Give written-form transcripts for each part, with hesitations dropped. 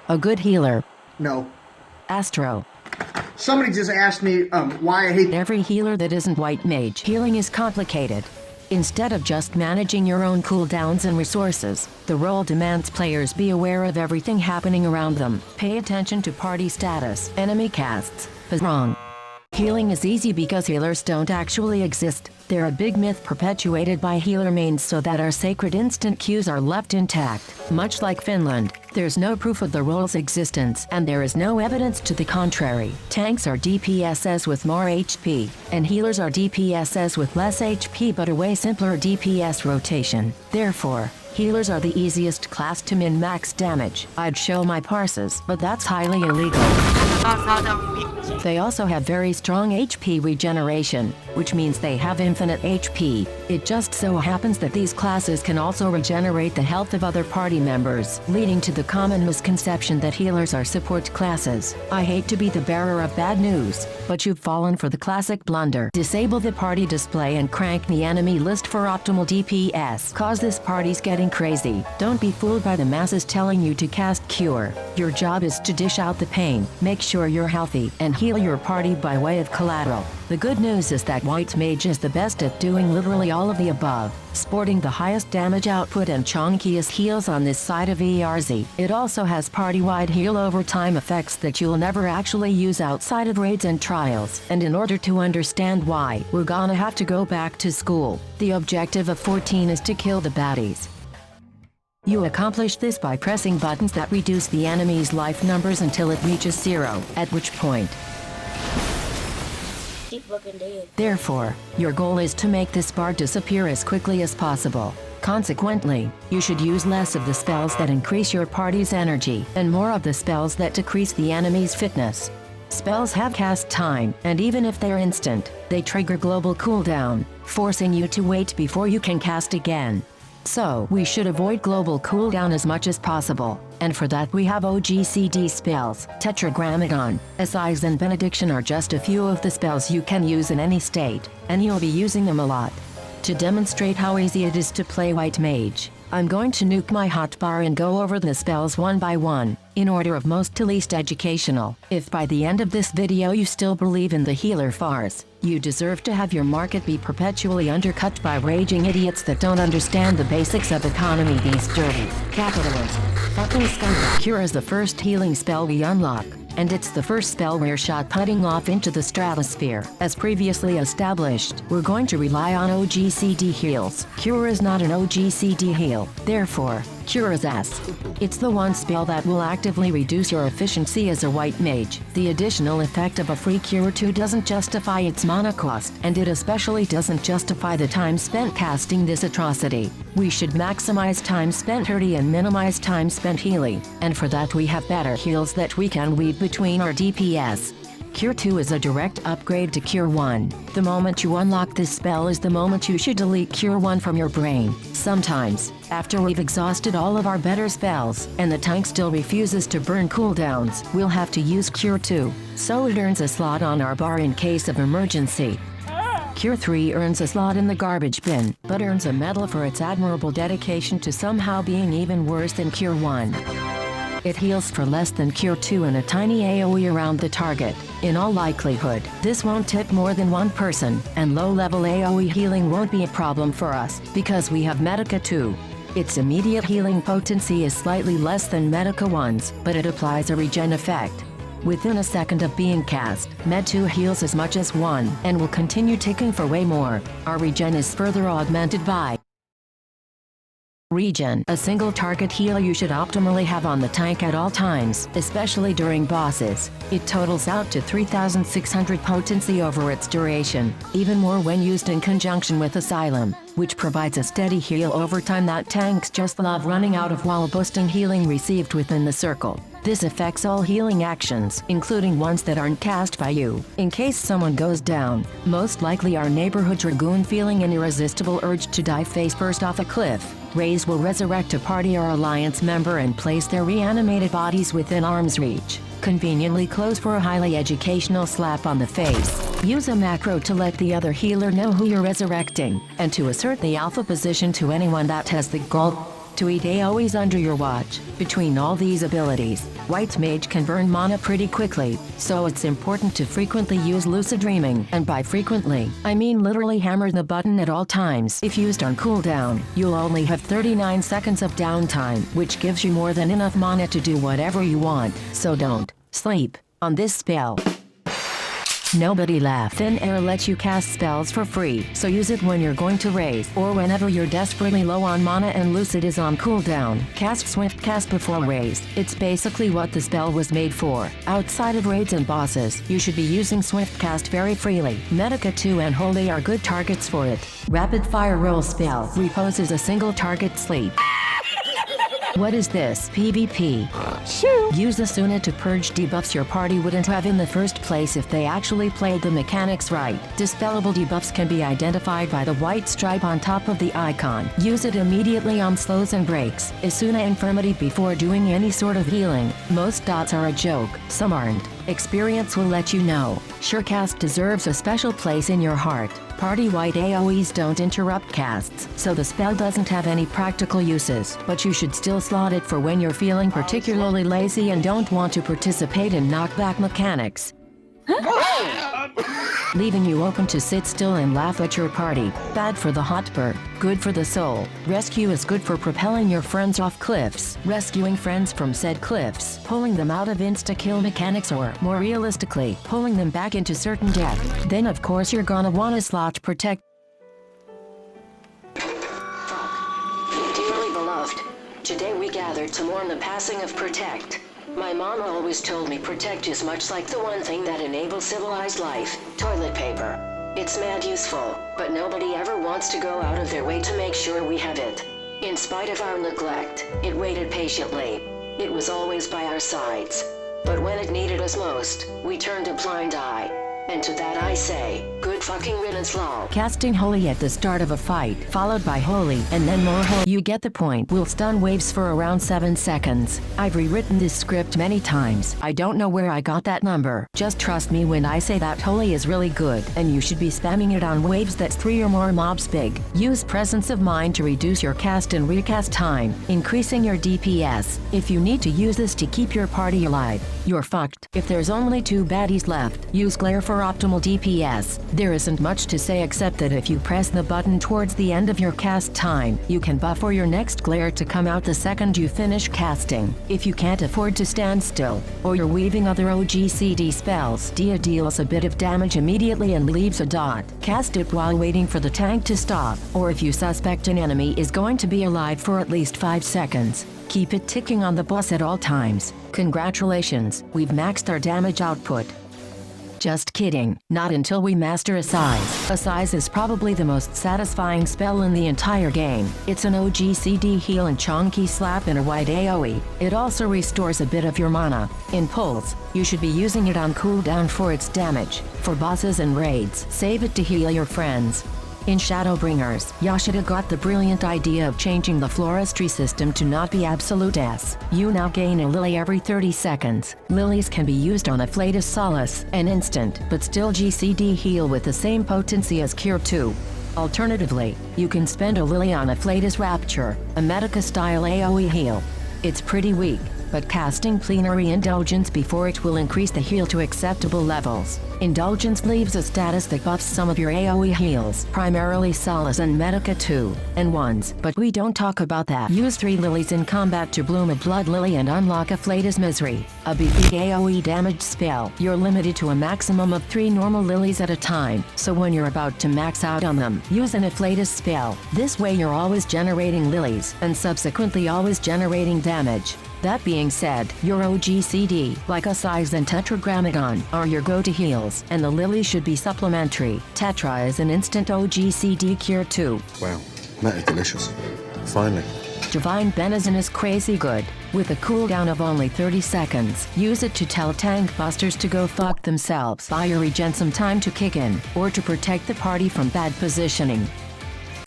A good healer. No. Astro. Somebody just asked me why I hate Every healer that isn't white mage healing is complicated. Instead of just managing your own cooldowns and resources, the role demands players be aware of everything happening around them. Pay attention to party status, enemy casts. Wrong. Healing is easy because healers don't actually exist. They're a big myth perpetuated by healer mains so that our sacred instant queues are left intact. Much like Finland, there's no proof of the role's existence, and there is no evidence to the contrary. Tanks are DPSs with more HP, and healers are DPSs with less HP but a way simpler DPS rotation. Therefore, healers are the easiest class to min-max damage. I'd show my parses, but that's highly illegal. They also have very strong HP regeneration, which means they have infinite HP. It just so happens that these classes can also regenerate the health of other party members, leading to the common misconception that healers are support classes. I hate to be the bearer of bad news, but you've fallen for the classic blunder. Disable the party display and crank the enemy list for optimal DPS. Cause this party's getting crazy. Don't be fooled by the masses telling you to cast Cure. Your job is to dish out the pain, make sure you're healthy, and heal your party by way of collateral. The good news is that White Mage is the best at doing literally all of the above, sporting the highest damage output and chunkiest heals on this side of ERZ. It also has party-wide heal over time effects that you'll never actually use outside of raids and trials. And in order to understand why, we're gonna have to go back to school. The objective of 14 is to kill the baddies. You accomplish this by pressing buttons that reduce the enemy's life numbers until it reaches 0, at which point therefore, your goal is to make this bar disappear as quickly as possible. Consequently, you should use less of the spells that increase your party's energy, and more of the spells that decrease the enemy's fitness. Spells have cast time, and even if they're instant, they trigger global cooldown, forcing you to wait before you can cast again. So, we should avoid global cooldown as much as possible, and for that we have OGCD spells. Tetragrammaton, Assize and Benediction are just a few of the spells you can use in any state, and you'll be using them a lot. To demonstrate how easy it is to play White Mage, I'm going to nuke my hotbar and go over the spells one by one, in order of most to least educational. If by the end of this video you still believe in the healer farce, you deserve to have your market be perpetually undercut by raging idiots that don't understand the basics of economy. These dirty capitalists. Fucking scumbag. Cure is the first healing spell we unlock, and it's the first spell we're shot putting off into the stratosphere. As previously established, we're going to rely on OGCD heals. Cure is not an OGCD heal, therefore, Cure is ass. It's the one spell that will actively reduce your efficiency as a white mage. The additional effect of a free Cure 2 doesn't justify its mana cost, and it especially doesn't justify the time spent casting this atrocity. We should maximize time spent hurting and minimize time spent healing, and for that we have better heals that we can weave between our DPS. Cure 2 is a direct upgrade to Cure 1. The moment you unlock this spell is the moment you should delete Cure 1 from your brain. Sometimes, after we've exhausted all of our better spells, and the tank still refuses to burn cooldowns, we'll have to use Cure 2, so it earns a slot on our bar in case of emergency. Cure 3 earns a slot in the garbage bin, but earns a medal for its admirable dedication to somehow being even worse than Cure 1. It heals for less than Cure 2 and a tiny AoE around the target. In all likelihood, this won't hit more than one person, and low-level AoE healing won't be a problem for us, because we have Medica 2. Its immediate healing potency is slightly less than Medica 1's, but it applies a regen effect. Within a second of being cast, Med 2 heals as much as 1, and will continue ticking for way more. Our regen is further augmented by Regen, a single target heal you should optimally have on the tank at all times, especially during bosses. It totals out to 3,600 potency over its duration, even more when used in conjunction with Asylum, which provides a steady heal over time that tanks just love running out of while boosting healing received within the circle. This affects all healing actions, including ones that aren't cast by you. In case someone goes down, most likely our neighborhood dragoon feeling an irresistible urge to dive face first off a cliff, Raze will resurrect a party or alliance member and place their reanimated bodies within arm's reach, conveniently close for a highly educational slap on the face. Use a macro to let the other healer know who you're resurrecting, and to assert the alpha position to anyone that has the goal. to eat AoEs under your watch. Between all these abilities, White Mage can burn mana pretty quickly, so it's important to frequently use lucid dreaming. And by frequently, I mean literally hammer the button at all times. If used on cooldown, you'll only have 39 seconds of downtime, which gives you more than enough mana to do whatever you want, so don't sleep on this spell. Nobody laugh. Thin Air lets you cast spells for free, so use it when you're going to raise, or whenever you're desperately low on mana and Lucid is on cooldown. Cast Swift Cast before raise. It's basically what the spell was made for. Outside of raids and bosses, you should be using Swift Cast very freely. Medica 2 and Holy are good targets for it. Rapid Fire Roll spell reposes a single target sleep. What is this? PvP. Use Asuna to purge debuffs your party wouldn't have in the first place if they actually played the mechanics right. Dispellable debuffs can be identified by the white stripe on top of the icon. Use it immediately on slows and breaks. Asuna Infirmity before doing any sort of healing. Most dots are a joke, some aren't. Experience will let you know. Surecast deserves a special place in your heart. Party-wide AoEs don't interrupt casts, so the spell doesn't have any practical uses, but you should still slot it for when you're feeling particularly lazy and don't want to participate in knockback mechanics. Leaving you open to sit still and laugh at your party. Bad for the hotbar, good for the soul. Rescue is good for propelling your friends off cliffs, rescuing friends from said cliffs, pulling them out of insta-kill mechanics, or, more realistically, pulling them back into certain death. Then of course you're gonna wanna slot Protect. Dearly beloved, today we gathered to mourn the passing of Protect. My mom always told me Protect is much like the one thing that enables civilized life, toilet paper. It's mad useful, but nobody ever wants to go out of their way to make sure we have it. In spite of our neglect, it waited patiently. It was always by our sides. But when it needed us most, we turned a blind eye. And to that I say, good fucking riddance, lol. Casting Holy at the start of a fight, followed by Holy, and then more Holy. You get the point. Will stun waves for around 7 seconds. I've rewritten this script many times. I don't know where I got that number. Just trust me when I say that Holy is really good, and you should be spamming it on waves that's 3 or more mobs big. Use Presence of Mind to reduce your cast and recast time, increasing your DPS. If you need to use this to keep your party alive, you're fucked. If there's only 2 baddies left, use Glare for optimal DPS. There isn't much to say except that if you press the button towards the end of your cast time, you can buff for your next glare to come out the second you finish casting. If you can't afford to stand still, or you're weaving other OGCD spells, Dia deals a bit of damage immediately and leaves a dot. Cast it while waiting for the tank to stop, or if you suspect an enemy is going to be alive for at least 5 seconds. Keep it ticking on the boss at all times. Congratulations, we've maxed our damage output. Just kidding, not until we master a size. A size is probably the most satisfying spell in the entire game. It's an OGCD heal and chonky slap in a white AoE. It also restores a bit of your mana. In pulls, you should be using it on cooldown for its damage. For bosses and raids, save it to heal your friends. In Shadowbringers, Yoshida got the brilliant idea of changing the floristry system to not be absolute S. You now gain a lily every 30 seconds. Lilies can be used on Afflatus Solace, an instant, but still GCD heal with the same potency as Cure 2. Alternatively, you can spend a lily on Afflatus Rapture, a Medica-style AoE heal. It's pretty weak, but casting Plenary Indulgence before it will increase the heal to acceptable levels. Indulgence leaves a status that buffs some of your AoE heals, primarily Solace and Medica 2, and 1s, but we don't talk about that. Use 3 lilies in combat to bloom a Blood Lily and unlock Afflatus Misery, a BP AoE damage spell. You're limited to a maximum of 3 normal lilies at a time, so when you're about to max out on them, use an Afflatus spell. This way you're always generating lilies, and subsequently always generating damage. That being said, your OGCD, like a size and Tetragrammaton, are your go-to heals, and the lily should be supplementary. Tetra is an instant OGCD Cure 2. Wow, that is delicious. Finally. Divine Benison is crazy good. With a cooldown of only 30 seconds, use it to tell tank busters to go fuck themselves. Buy your regen some time to kick in, or to protect the party from bad positioning.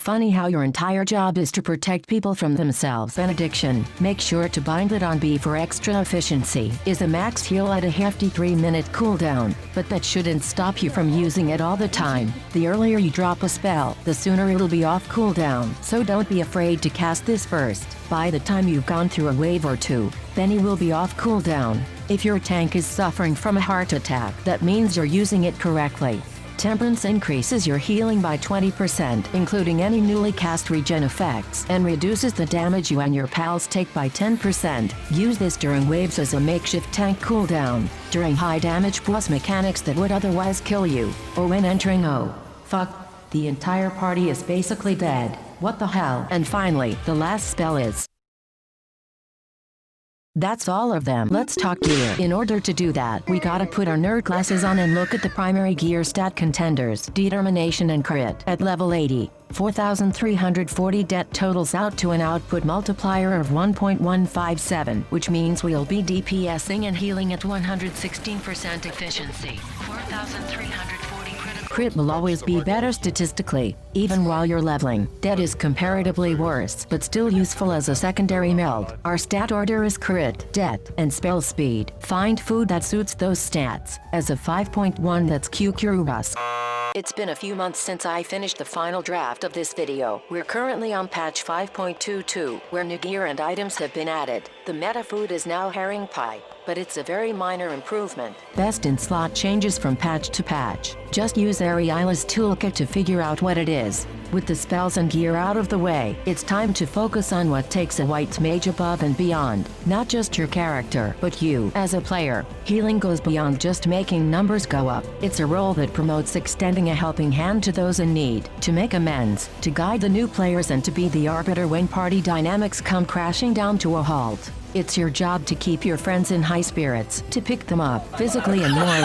Funny how your entire job is to protect people from themselves and addiction. Make sure to bind it on B for extra efficiency. Is a max heal at a hefty 3-minute cooldown, but that shouldn't stop you from using it all the time. The earlier you drop a spell, the sooner it'll be off cooldown, so don't be afraid to cast this first. By the time you've gone through a wave or two, then he will be off cooldown. If your tank is suffering from a heart attack, that means you're using it correctly. Temperance increases your healing by 20%, including any newly cast regen effects, and reduces the damage you and your pals take by 10%. Use this during waves as a makeshift tank cooldown, during high damage plus mechanics that would otherwise kill you, or when entering fuck, the entire party is basically dead. What the hell? And finally, the last spell is... That's all of them. Let's talk gear. In order to do that, we gotta put our nerd glasses on and look at the primary gear stat contenders. Determination and crit. At level 80, 4,340 det totals out to an output multiplier of 1.157, which means we'll be DPSing and healing at 116% efficiency. 4,340 crit will always be better statistically, even while you're leveling. Det is comparatively worse, but still useful as a secondary meld. Our stat order is crit, det, and spell speed. Find food that suits those stats. As of 5.1, that's Q-Curubus. It's been a few months since I finished the final draft of this video. We're currently on patch 5.22, where new gear and items have been added. The meta food is now herring pie, but it's a very minor improvement. Best in slot changes from patch to patch. Just use Ariela's toolkit to figure out what it is. With the spells and gear out of the way, it's time to focus on what takes a white mage above and beyond. Not just your character, but you as a player. Healing goes beyond just making numbers go up. It's a role that promotes extending a helping hand to those in need, to make amends, to guide the new players, and to be the arbiter when party dynamics come crashing down to a halt. It's your job to keep your friends in high spirits, to pick them up physically and more.